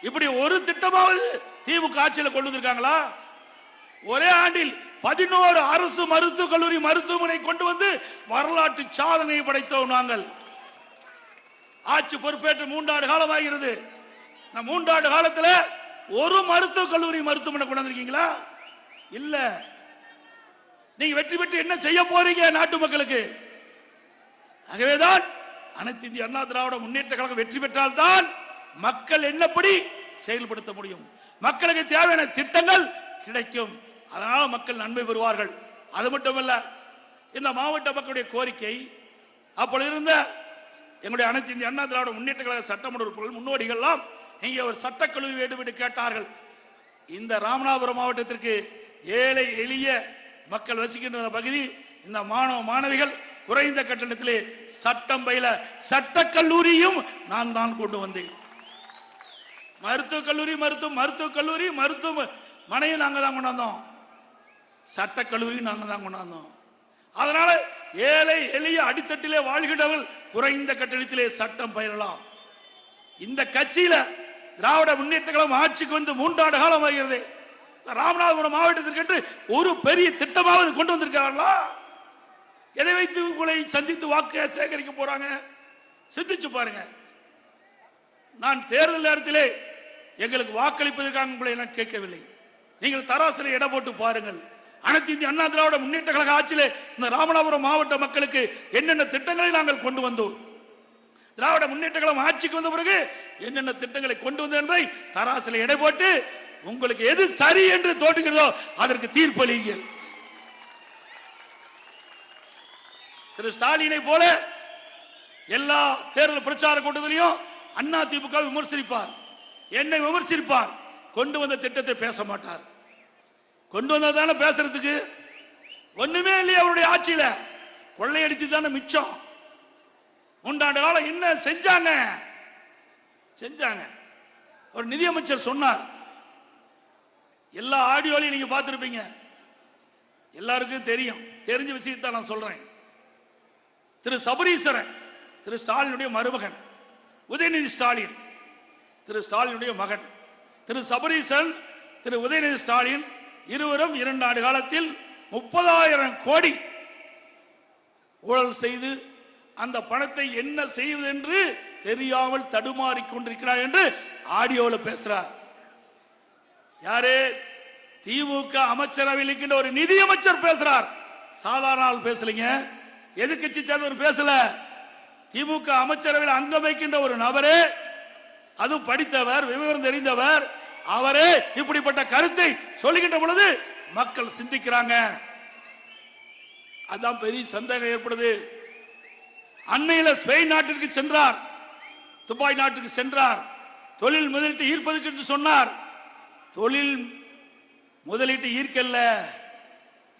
இப்படி ஒரு திட்டமாவது திமுக ஆட்சியில் கொண்டு வந்திருக்காங்களா? ஒரே ஆண்டில் 11 அரசு மருத்துவக் கல்லூரி மருத்துவமனை கொண்டு வந்து வரலாற்று சாதனை படைத்தோம் நாங்கள். ஆட்சி பொறுப்பேற்று 3 ஆண்டு காலம் ஆகிறது. இந்த 3 ஆண்டு காலத்தில் ஒரு மருத்துவக் கல்லூரி மருத்துவமனை கொண்டு வந்திருக்கீங்களா? இல்ல. நீங்க வெற்றி பெற்று என்ன செய்ய போறீங்க நாட்டு மக்களுக்கு? ஆகவேதான் அனைத்து இந்திய அண்ணா திராவிட முன்னேற்ற கழகம் வெற்றி பெற்றால்தான் மக்கள் என்னப்படி செயல்படுத்த முடியும், மக்களுக்கு தேவையான திட்டங்கள் கிடைக்கும். அதனால மக்கள் நன்மை பெறுவார்கள். அது மட்டுமல்ல, இந்த மாவட்ட மக்களுடைய கோரிக்கை, அப்பொழுது இருந்த எங்களுடைய அனைத்து இந்திய அண்ணா திராவிட முன்னேற்ற கழக சட்டமன்ற உறுப்பினர்கள் முன்னோடிகள்லாம் இங்கே ஒரு சட்டக்கல்லூரி வேண்டும் என்று கேட்டார்கள். இந்த ராமநாதபுரம் மாவட்டத்திற்கு ஏழை எளிய மக்கள் வசிக்கின்ற பகுதி, இந்த மாணவ மாணவிகள் குறைந்த கட்டணத்திலே சட்டம் பயில சட்டக்கல்லூரியும் நான் தான் கொண்டு வந்தேன். மருத்துவக் கல்லூரி மருத்துவக் கல்லூரி மருத்துவமனையும் நாங்க தான் கொண்டாந்தோம், சட்டக்கல்லூரி நாங்க தான் கொண்டாந்தோம். அதனால ஏழை எளிய அடித்தட்டிலே வாழ்கிறவர்கள் குறைந்த கட்டணத்திலே சட்டம் பயிலலாம். இந்த கட்சியில திராவிட முன்னேற்ற கழகம் ஆட்சிக்கு வந்து 3 ஆண்டு காலம் ஆகிறது. ராமநாதபுரம் மாவட்டத்திற்கு ஒரு பெரிய திட்டமாவது கொண்டு வந்திருக்காங்களா? எதை வைத்து உங்களை சந்தித்து வாக்கு சேகரிக்க போறாங்க? சிந்திச்சு பாருங்க. நான் தேர்தல் நேரத்திலே எங்களுக்கு வாக்களிப்பதற்காக உங்களை நான் கேட்கவில்லை. நீங்கள் தராசில எடை போட்டு பாருங்கள். அனைத்து இந்திய அண்ணா திராவிட முன்னேற்ற கழக ஆட்சியிலே இந்த ராமநாதபுரம் மாவட்ட மக்களுக்கு என்னென்ன திட்டங்களை நாங்கள் கொண்டு வந்தோம், திராவிட முன்னேற்ற கழகம் ஆட்சிக்கு வந்த பிறகு என்னென்ன திட்டங்களை கொண்டு வந்தோம் என்பதை தராசில எடை போட்டு உங்களுக்கு எது சரி என்று தோன்றுகிறதோ அதற்கு தீர்ப்பளியுங்கள். திரு ஸ்டாலினை போல எல்லா தேர்தல் பிரச்சார கூட்டத்திலையும் அண்ணா திமுக விமர்சிப்பார், என்னை விமர்சிப்பார், கொண்டு வந்த திட்டத்தை பேச மாட்டார். கொண்டு வந்ததான பேசுறதுக்கு ஒண்ணுமே இல்லையா? அவருடைய ஆட்சியில கொள்ளையடித்து தானே மிச்சம். 3 ஆண்டு காலம் என்ன செஞ்சாங்க? ஒரு நிதியமைச்சர் சொன்னார், எல்லா ஆடியோலையும் நீங்க பார்த்திருப்பீங்க, எல்லாருக்கும் தெரியும், தெரிஞ்ச விஷயத்தை நான் சொல்றேன். திரு சபரீஸ்வரன், திரு ஸ்டாலினுடைய மருமகன், உதயநிதி ஸ்டாலின் திரு ஸ்டாலினுடைய மகன், திரு சபரீசன், திரு உதயநிதி ஸ்டாலின் இருவரும் 2 ஆண்டு காலத்தில் 30,000 கோடி ஊழல் செய்து அந்த பணத்தை என்ன செய்வது என்று தெரியாமல் தடுமாறிக் கொண்டிருக்கிறார் என்று ஆடியோவில் பேசுறார். யாரு? திமுக அமைச்சரவையில் இருக்கின்ற ஒரு நிதி அமைச்சர் பேசுறார். சாதாரண ஆள் பேசலீங்க, எதிர்க்கட்சி சேர்ந்தவர் பேசல. திமுக அமைச்சரவையில் அங்கம் வைக்கின்ற ஒரு நபரே, அது படித்தவர், விவரம் தெரிந்தவர், அவரே இப்படிப்பட்ட கருத்தை சொல்லுகின்ற பொழுது மக்கள் சிந்திக்கிறாங்க. அதான் பெரிய சந்தேகம் ஏற்படுது. அண்மையில் ஸ்பெயின் நாட்டிற்கு சென்றார், துபாய் நாட்டுக்கு சென்றார், தொழில் முதலீட்டு ஈர்ப்பதற்கு என்று சொன்னார். தொழில் முதலீட்டு ஈர்க்கல்ல,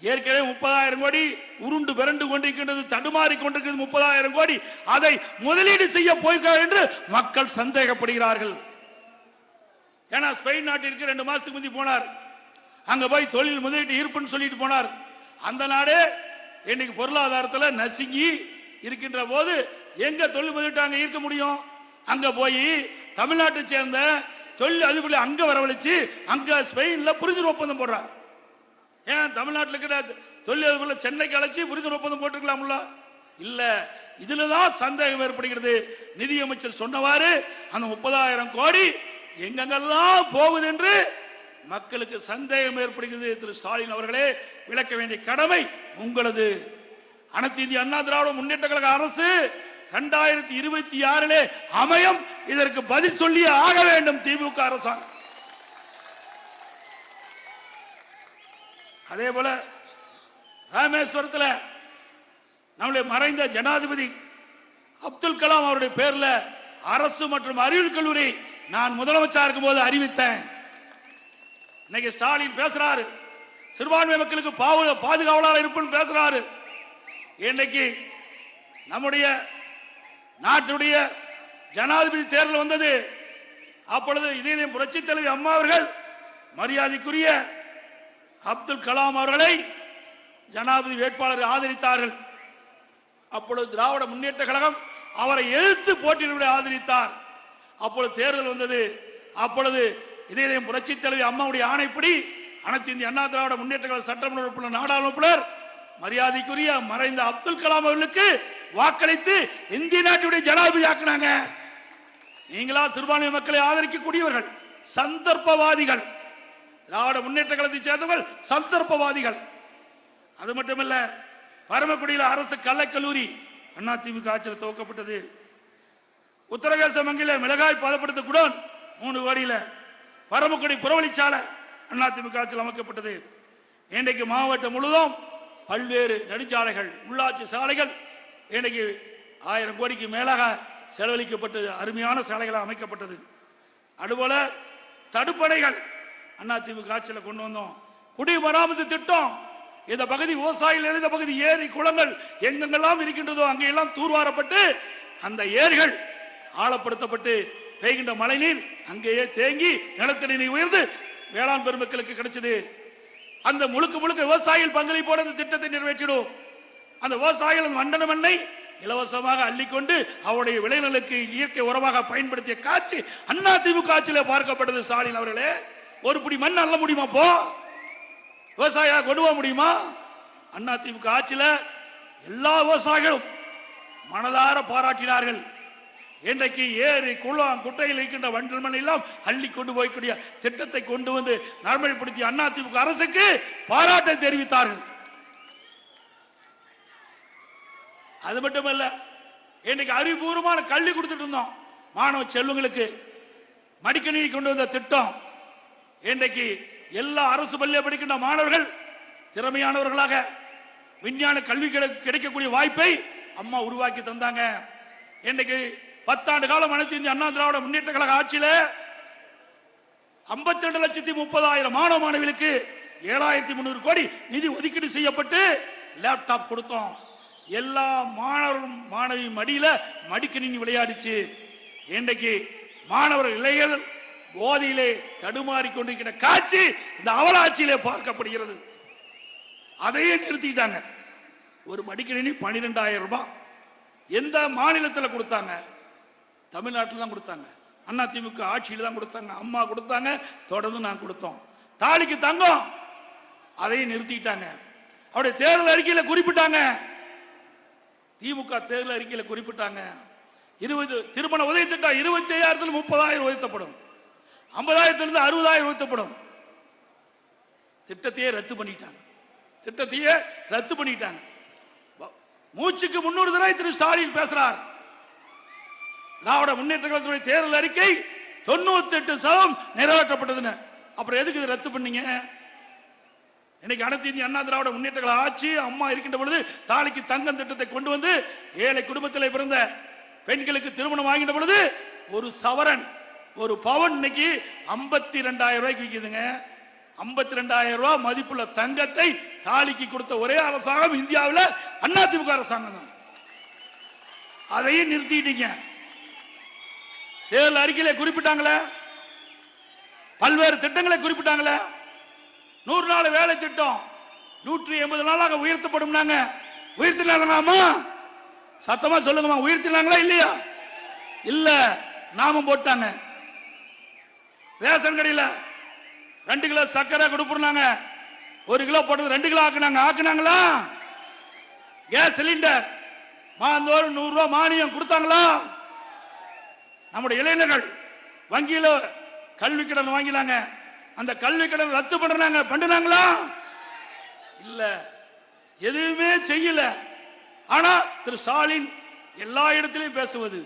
ஏற்கனவே 30,000 கோடி உருண்டு விரண்டு கொண்டிருக்கின்றது, தடுமாறி கொண்டிருக்கிறது 30,000 கோடி, அதை முதலீடு செய்ய போயிருக்கிறார் என்று மக்கள் சந்தேகப்படுகிறார்கள். ஏன்னா ஸ்பெயின் நாட்டிற்கு 2 மாசத்துக்கு முந்தி போனார், அங்க போய் தொழில் முதலீட்டு ஈர்ப்புன்னு சொல்லிட்டு போனார். அந்த நாடு இன்னைக்கு பொருளாதாரத்தில் நசுங்கி இருக்கின்ற போது எங்க தொழில் முதலீட்டு அங்க ஈர்க்க முடியும்? அங்க போய் தமிழ்நாட்டை சேர்ந்த தொழில் அதிபர்களை அங்க வரவழைச்சு அங்க ஸ்பெயின்ல புரிந்துணர்வு ஒப்பந்தம் போடுறார். ஏன் தமிழ்நாட்டில் இருக்கிற தொழில் அதிபர்களை சென்னைக்கு அழைச்சி புரிந்துணர்வு ஒப்பந்தம் போட்டுக்கலாம்ல? இல்ல. இதுலதான் சந்தேகம் ஏற்படுகிறது. நிதியமைச்சர் சொன்னவாறு அந்த 30,000 கோடி எங்கெங்கெல்லாம் போகுது என்று மக்களுக்கு சந்தேகம் ஏற்படுகிறது. திரு ஸ்டாலின் அவர்களே, விளக்க வேண்டிய கடமை உங்களது. அனைத்து இந்திய அண்ணா திராவிட முன்னேற்ற கழக அரசு 2026 அமையும். இதற்கு பதில் சொல்லி ஆக வேண்டும் திமுக அரசாங்கம். அதே போல ராமேஸ்வரத்தில் நம்முடைய மறைந்த ஜனாதிபதி அப்துல் கலாம் அவருடைய பேர்ல அரசு மற்றும் அறிவியல் கல்லூரி நான் முதலமைச்சர் இருக்கும் போது அறிவித்தேன். இன்னைக்கு ஸ்டாலின் பேசுறாரு, சிறுபான்மை மக்களுக்கு பாதுகாவலர் இருப்புன்னு பேசுறாரு. இன்னைக்கு நம்முடைய நாட்டுடைய ஜனாதிபதி தேர்தல் வந்தது. அப்பொழுது இதே புரட்சி தலைவி அம்மா அவர்கள் மரியாதைக்குரிய அப்துல் கலாம் அவர்களை ஜனாதிபதி வேட்பாளர் ஆதரித்தார்கள். அப்பொழுது திராவிட முன்னேற்ற கழகம் அவரை எதிர்த்து போட்டியிட ஆதரித்தார். அப்பொழுது தேர்தல் வந்தது. அப்பொழுது இதே புரட்சி தலைவி அம்மாவுடைய ஆணைப்படி அனைத்து இந்திய அண்ணா திராவிட முன்னேற்ற கழக சட்டமன்ற உறுப்பினர் நாடாளுமன்ற உறுப்பினர் மரியாதைக்குரிய மறைந்த அப்துல் கலாம் அவர்களுக்கு வாக்களித்து இந்திய நாட்டுடைய ஜனாதிபதி ஆக்கினாங்க. நீங்களா சிறுபான்மை மக்களை ஆதரிக்கக்கூடியவர்கள் சந்தர்ப்பவாதிகள். திராவிட முன்னேற்ற கழகத்தை சேர்ந்தவர்கள் சந்தர்ப்பவாதிகள். அது மட்டுமல்ல, பரமக்குடியில் அரசு கலைக்கல்லூரி அதிமுக ஆட்சியில் துவக்கப்பட்டது. உத்தரகேச மங்கில மிளகாய் பதப்படுத்த குடோன் 3 கோடியில பரமக்குடி புறவழிச்சாலை அதிமுக ஆட்சியில் அமைக்கப்பட்டது. இன்றைக்கு மாவட்டம் முழுவதும் பல்வேறு நெடுஞ்சாலைகள், உள்ளாட்சி சாலைகள் இன்றைக்கு 1000 கோடிக்கு மேலாக செலவழிக்கப்பட்டு அருமையான சாலைகளாக அமைக்கப்பட்டது. அதுபோல தடுப்பணைகள் அதிமுக ஆட்சியில் கொண்டு வந்தோம். குடிமராமத்து திட்டம், இந்த பகுதி விவசாயிகள் இருந்த பகுதி ஏரி குளங்கள் எங்கெங்கெல்லாம் இருக்கின்றதோ அங்கெல்லாம் தூர்வாரப்பட்டு அந்த ஏரிகள் ஆழப்படுத்தப்பட்டு பெய்கின்ற மழை நீர் அங்கேயே தேங்கி நிலத்தடி நீர் உயர்ந்து வேளாண் பெருமக்களுக்கு கிடைச்சது. அந்த முழுக்க முழுக்க விவசாயிகள் பங்களிப்போடு அந்த திட்டத்தை நிறைவேற்றிடும். அந்த விவசாயிகள் மண்டல மண்ணை இலவசமாக அள்ளிக்கொண்டு அவருடைய விளைநிலங்களுக்கு இயற்கை உரமாக பயன்படுத்திய காட்சி அதிமுக ஆட்சியிலே பார்க்கப்பட்டது. ஸ்டாலின் அவர்களே, ஒரு பிடி மண் அள்ள முடியுமா? போ விவசாயியா கொண்டு போக முடியுமா? அதிமுக ஆட்சியில எல்லா விவசாயிகளும் மனதார பாராட்டினார்கள். இன்றைக்கு ஏரி குளம் குட்டையில் இருக்கின்ற வண்டல் மண் எல்லாம் அள்ளி கொண்டு போய்க்கூடிய திட்டத்தை கொண்டு வந்து நடைமுறைப்படுத்திய அதிமுக அரசுக்கு பாராட்டை தெரிவித்தார்கள். அது மட்டுமல்ல, இன்றைக்கு அறிவுபூர்வமான கல்வி கொடுத்துட்டு இருந்தோம். மாணவ செல்வங்களுக்கு மடிக்கணினி கொண்டு வந்த திட்டம் இன்றைக்கு எல்லா அரசு பள்ளியில் படிக்கின்ற மாணவர்கள் திறமையானவர்களாக விஞ்ஞான கல்வி கிடைக்கக்கூடிய வாய்ப்பை அம்மா உருவாக்கி தந்தாங்க. இன்றைக்கு 10 ஆண்டு காலம் அனைத்து இந்திய அண்ணா திராவிட முன்னேற்ற கழக ஆட்சியில 52,30,000 மாணவ மாணவிகளுக்கு 7,300 கோடி நிதி ஒதுக்கீடு செய்யப்பட்டு லேப்டாப் கொடுத்தோம். எல்லா மாணவரும் மாணவி மடியில மடிக்கணினி விளையாடிச்சு. இன்றைக்கு மாணவர் இளைஞர்கள் போதையிலே தடுமாறி கொண்டிருக்கிற காட்சி இந்த அவலாட்சியிலே பார்க்கப்படுகிறது. அதையே நிறுத்திட்டாங்க. ஒரு மடிக்கணினி 12,000 ரூபாய். எந்த மாநிலத்தில் கொடுத்தாங்க? தமிழ்நாட்டில் தான் கொடுத்தாங்க. அதிமுக ஆட்சியில் தான் கொடுத்தாங்க. அம்மா கொடுத்தாங்க, தொடர்ந்து நான் கொடுத்தோம். தாலிக்கு தங்கம் அதையும் நிறுத்திட்டாங்க. அவருடைய தேர்தல் அறிக்கையில் குறிப்பிட்டாங்க. திமுக தேர்தல் அறிக்கையில் குறிப்பிட்டாங்க 20 திருமண உதவி திட்டம் 25,000 30,000 உயர்த்தப்படும், 50,000 60,000 உயர்த்தப்படும். திட்டத்தையே ரத்து பண்ணிட்டாங்க. மூச்சுக்கு 300 தடவை திரு ஸ்டாலின் பேசுறார். திராவிட முன்னேற்ற கழகத்துடைய தேர்தல் அறிக்கை 98% நிறைவேற்றப்பட்டதுன்னு. அப்புறம் எதுக்கு இது ரத்து பண்ணீங்க? இன்னைக்கு அனைத்து இந்திய அண்ணா திராவிட முன்னேற்ற கழக ஆட்சி அம்மா இருக்கின்ற பொழுது தாலிக்கு தங்கம் திட்டத்தை கொண்டு வந்து ஏழை குடும்பத்தில் பிறந்த பெண்களுக்கு திருமணம் வாங்கின்ற பொழுது ஒரு சவரன் ஒரு பவன் இன்னைக்கு 52,000 ரூபாய்க்கு விற்குதுங்க. 52,000 ரூபாய் மதிப்புள்ள தங்கத்தை தாலிக்கு கொடுத்த ஒரே அரசாங்கம் இந்தியாவில் அதிமுக அரசாங்கம் தான். அதையும் நிறுத்திட்டீங்க. தேர்தல் அறிக்கையில குறிப்பிட்டாங்களே, பல்வேறு திட்டங்களை குறிப்பிட்டாங்களே. 100 நாள் வேலை திட்டம் 180 நாளாக உயர்த்தப்படும். உயர்த்தினாங்களாமா? சத்தமா சொல்லுங்கம்மா, உயர்த்தினாங்களா இல்லையா? இல்ல, நாமம் போட்டாங்க. ரேஷன் கடையில் 2 கிலோ சர்க்கரை கொடுப்புறாங்க, 1 கிலோ போட்டது 2 கிலோ ஆக்குனாங்களா? கேஸ் சிலிண்டர் மாதந்தோறும் 100 ரூபாய் மானியம் கொடுத்தாங்களா? நம்முடைய இளைஞர்கள் வங்கியில கல்வி கடன் வாங்கினாங்க, அந்த கல்வி கடன் ரத்து பண்ணுனாங்களா? இல்ல, எதுவுமே செய்யல. ஆனா திரு ஸ்டாலின் எல்லா இடத்திலையும் பேசுவது.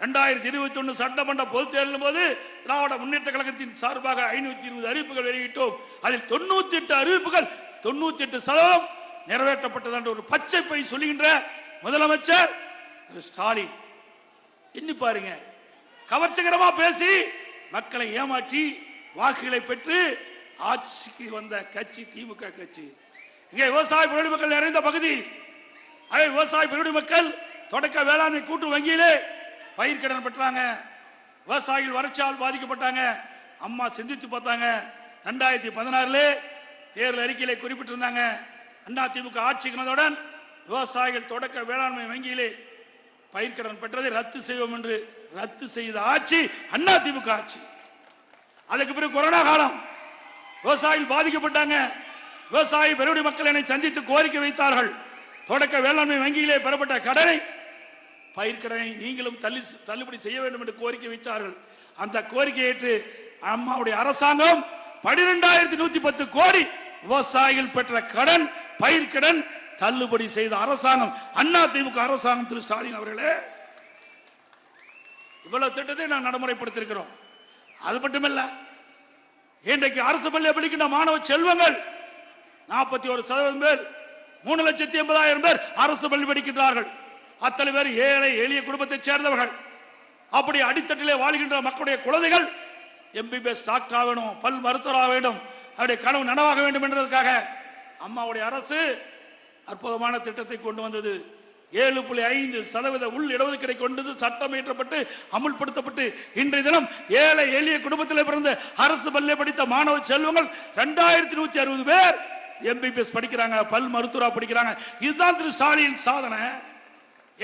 2021 சட்டமன்ற பொதுத் தேர்தலின் போது திராவிட முன்னேற்ற கழகத்தின் சார்பாக 520 அறிவிப்புகள் வெளியிட்டோம். அதில் 98 அறிவிப்புகள் 98% நிறைவேற்றப்பட்டது என்ற ஒரு பச்சை பை சொல்லுகின்ற முதலமைச்சர் திரு ஸ்டாலின். எண்ணி பாருங்க, கவர்ச்சிகரமா பேசி மக்களை ஏமாற்றி வாக்குகளை பெற்று ஆட்சிக்கு வந்த கட்சி திமுக கட்சி. இங்கே விவசாய பெருடி மக்கள் நிறைந்த பகுதி. விவசாய பெருடி மக்கள் தொடக்க வேளாண்மை கூட்டு வங்கியிலே பயிர்க்கடன் பெற்றாங்க. விவசாயிகள் வறட்சியால் பாதிக்கப்பட்டாங்க. அம்மா சிந்தித்து பார்த்தாங்க. 2016 தேர்தல் அறிக்கையிலே குறிப்பிட்டிருந்தாங்க, அதிமுக ஆட்சிக்கு வந்தவுடன் விவசாயிகள் தொடக்க வேளாண்மை வங்கியிலே பயிர்க்கடன் பெற்றதை ரத்து செய்வோம் என்று ரத்து செய்த ஆட்சி அதிமுக ஆட்சி. அதுக்கு பிறகு கொரோனா காலம், விவசாயிகள் பாதிக்கப்பட்டாங்க. விவசாயி பெருடி மக்கள் என்னை சந்தித்து கோரிக்கை வைத்தார்கள். தொடக்க வேளாண்மை வங்கியிலே பெறப்பட்ட கடனை, பயிர்க்கடனை நீங்களும் தள்ளுபடி செய்ய வேண்டும் என்று கோரிக்கை வைத்தார்கள். அந்த கோரிக்கையை ஏற்று அம்மாவுடைய அரசாங்கம் 12,110 கோடி விவசாயிகள் பெற்ற கடன், பயிர்க்கடன் தள்ளுபடி செய்த அரசாங்கம் அதிமுக அரசாங்கம். திரு ஸ்டாலின் அவர்களே, இவ்வளவு திட்டத்தை நான் நடைமுறைப்படுத்தியிருக்கிறோம். அது மட்டுமல்ல, இன்றைக்கு அரசு பள்ளி படிக்கின்ற மாணவ செல்வங்கள் 41% பேர், 3,80,000 பேர் அரசு பள்ளி படிக்கின்றார்கள். அத்தனை பேர் ஏழை எளிய குடும்பத்தைச் சேர்ந்தவர்கள். அப்படி அடித்தட்டிலே வாழ்கின்ற மக்களுடைய குழந்தைகள் எம்பிபிஎஸ் டாக்டர் ஆக வேண்டும், பல் மருத்துவராக வேண்டும், அவருடைய கனவு நனவாக வேண்டும் என்பதற்காக அம்மாவுடைய அரசு அற்புதமான திட்டத்தை கொண்டு வந்தது. 7.5% உள் இடஒதுக்கீடை கொண்டது சட்டம் இயற்றப்பட்டு அமுல்படுத்தப்பட்டு இன்றைய தினம் ஏழை எளிய குடும்பத்தில் பிறந்த அரசு பள்ளியில் படித்த மாணவ செல்வங்கள் 2,160 பேர் எம்பிபிஎஸ் படிக்கிறாங்க, பல் மருத்துவரா படிக்கிறாங்க. இதுதான் திரு ஸ்டாலின் சாதனை.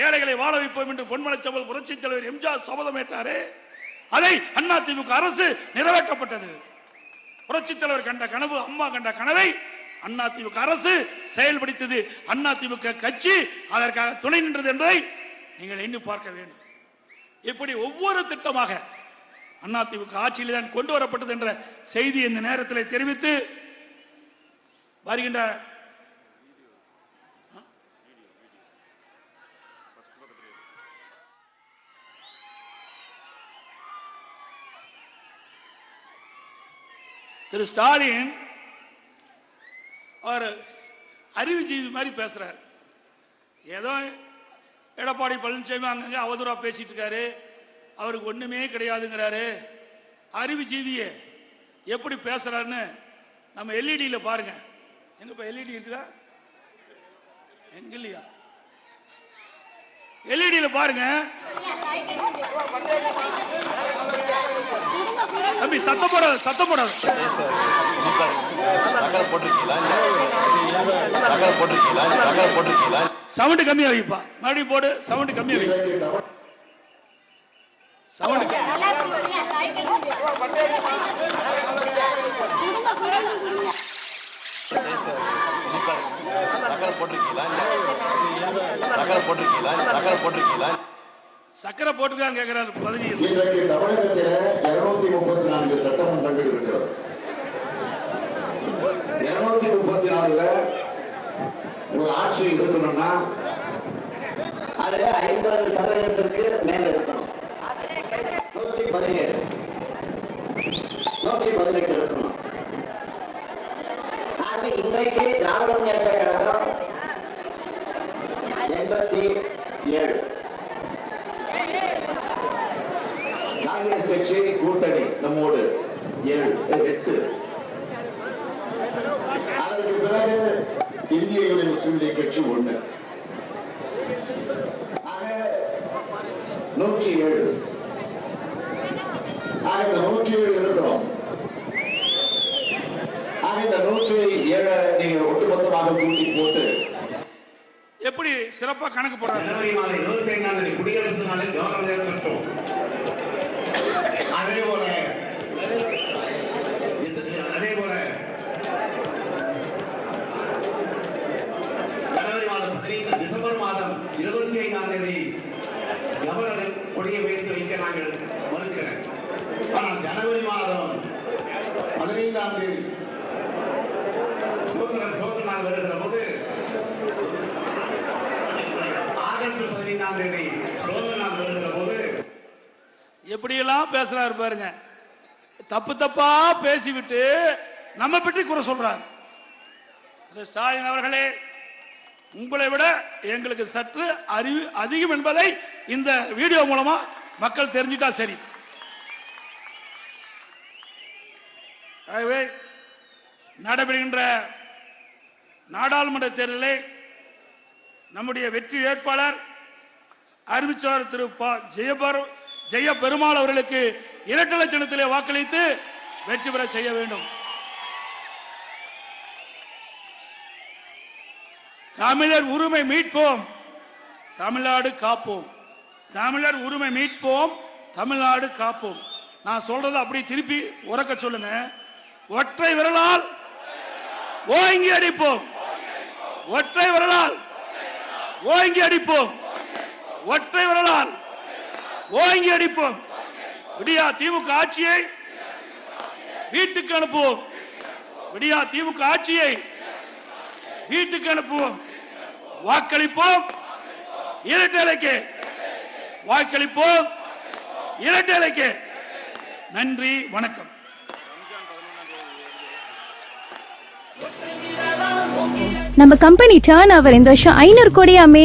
ஏழைகளை வாழ வைப்போம் என்று பொன்மனச்செம்மல் புரட்சி தலைவர் எம்ஜிஆர் சபதம் ஏற்றாரே, அதை அதிமுக அரசு நிறைவேற்றப்பட்டது. புரட்சி தலைவர் கண்ட கனவு, அம்மா கண்ட கனவை அதிமுக அரசு செயல்படுத்தது. அதிமுக கட்சி அதற்காக துணை நின்றது என்பதை நீங்கள் எண்ணி பார்க்க வேண்டும். இப்படி ஒவ்வொரு திட்டமாக அதிமுக ஆட்சியில் தான் கொண்டு வரப்பட்டது என்ற செய்தி இந்த நேரத்தில் தெரிவித்து வருகின்ற திரு ஸ்டாலின் ஒரு அறிவுஜீவி மாதிரி பேசுறாரு. ஏதோ எடப்பாடி பழனிசாமி அங்கங்க அவதூறா பேசிட்டு இருக்காரு, அவருக்கு ஒண்ணுமே கிடையாதுங்கிறாரு. அறிவுஜீவியே எப்படி பேசுறாருன்னு நம்ம எல்இடியில பாருங்க. எங்கப்பா எல்இடி இருக்குதா? எங்க இல்லையா? எல்இடியில பாருங்க. தம்பி சத்தம் போடாது, சத்தம் போடாது. சவுண்ட் கம்மியா வைப்பா, மறுபடியும் போடு. சவுண்ட் கம்மியா வை. சவுண்ட் சக்கரை போட்டுக்கான்னு கேட்கிறாரு. 17 இன்றைக்கு தமிழகத்தில் 234 சட்டமன்றங்கள் இருக்கிறது. 234ல ஒரு ஆட்சி இருக்கணும்னா அது 50% மேல இருக்கணும். 117 118 இருக்கணும். ஆக இன்றைக்கு திராவிட முன்னேற்ற கழகம் 87, காங்கிரஸ் கட்சி கூட்டணி நம்மோடு 8. அதற்கு பிறகு இந்திய யூனியன் முஸ்லீம் லீக் கட்சி 1. ஆக 107. ஆக இந்த 107 இருக்கிறோம். ஆக இந்த 107 நீங்க ஒட்டுமொத்தமாக கூட்டி போட்டு எப்படி சிறப்பா கணக்கு போடுறாங்க. ஜனவரி மாதம் 25ஆம் தேதி குடியரசு நாளில் கவர்னர் சட்டம். அதே போல ஜனவரி மாதம் டிசம்பர் மாதம் 25ஆம் தேதி கவர்னர் கொடியை வைத்து வைக்க நாங்கள் மறுக்கிறேன். ஆனால் ஜனவரி மாதம் 15ஆம் தேதி சோதனை நாள் வருகிற போது ஆகஸ்ட் 15ஆம் தேதி சோதனை நாள் வருகிற போது எப்படியெல்லாம் பேசுறாரு பாருங்க. தப்பு தப்பா பேசிவிட்டு நம்ம பற்றி குறை சொல்றாரு. ஸ்டாலின் அவர்களே, உங்களை விட எங்களுக்கு சற்று அறிவு அதிகம் என்பதை இந்த வீடியோ மூலமா மக்கள் தெரிஞ்சிட்டா சரி. ஆகவே நடைபெறுகின்ற நாடாளுமன்ற தேர்தலில் நம்முடைய வெற்றி வேட்பாளர் அறிவிச்சார் திரு ஜெய பெருமாள் அவர்களுக்கு இரட்டை லட்சணத்திலே வாக்களித்து வெற்றி பெற செய்ய வேண்டும். தமிழர் உரிமை மீட்போம், தமிழ்நாடு காப்போம். தமிழர் உரிமை மீட்போம், தமிழ்நாடு காப்போம். நான் சொல்றது அப்படி திருப்பி உறக்க சொல்லுங்க. ஒற்றை விரலால் ஓங்கி அடிப்போம், ஒற்றை விரலால் ஓங்கி அடிப்போம், ஒற்றை விரலால் ஓங்கி அடிப்போம். விடியா திமுக ஆட்சியை வீட்டுக்கு அனுப்புவோம், விடியா திமுக ஆட்சியை வீட்டுக்கு அனுப்புவோம். வாக்களிப்போம் இரட்டைலைக்கு, வாக்களிப்போம் இரட்டைலைக்கு. நன்றி, வணக்கம். நம்ம கம்பெனி டர்ன் ஓவர் இந்த வருஷம் 500 கோடியாமே.